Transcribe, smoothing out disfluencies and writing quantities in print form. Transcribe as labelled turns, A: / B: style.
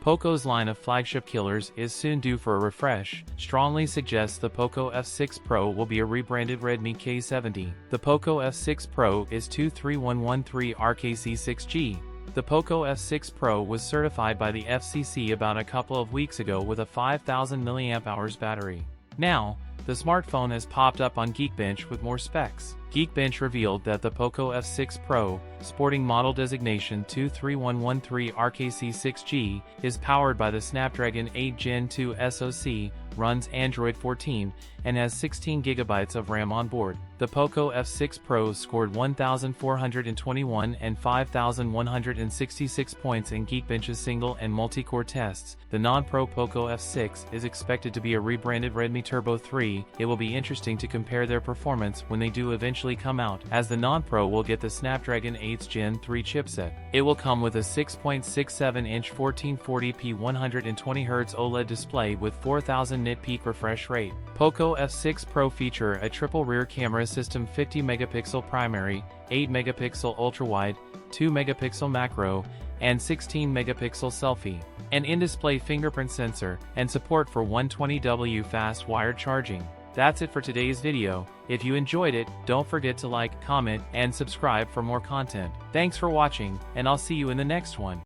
A: Poco's line of flagship killers is soon due for a refresh, strongly suggests the Poco F6 Pro will be a rebranded Redmi K70. The Poco F6 Pro is 23113 RKC6G. The Poco F6 Pro was certified by the FCC about a couple of weeks ago with a 5000 mAh battery. Now, the smartphone has popped up on Geekbench with more specs. Geekbench revealed that the Poco F6 Pro, sporting model designation 23113 RKC6G, is powered by the Snapdragon 8 Gen 2 SoC, runs Android 14, and has 16GB of RAM on board. The Poco F6 Pro scored 1,421 and 5,166 points in Geekbench's single and multi-core tests. The non-Pro Poco F6 is expected to be a rebranded Redmi Turbo 3. It will be interesting to compare their performance when they do eventually come out, as the non-Pro will get the Snapdragon 8's Gen 3 chipset. It will come with a 6.67-inch 1440p 120Hz OLED display with 4000 nit peak refresh rate. Poco F6 Pro feature a triple rear camera system, 50 megapixel primary, 8 megapixel ultra-wide, 2 megapixel macro, and 16 megapixel selfie, an in-display fingerprint sensor, and support for 120W fast wired charging. That's it for today's video. If you enjoyed it, don't forget to like, comment, and subscribe for more content. Thanks for watching, and I'll see you in the next one.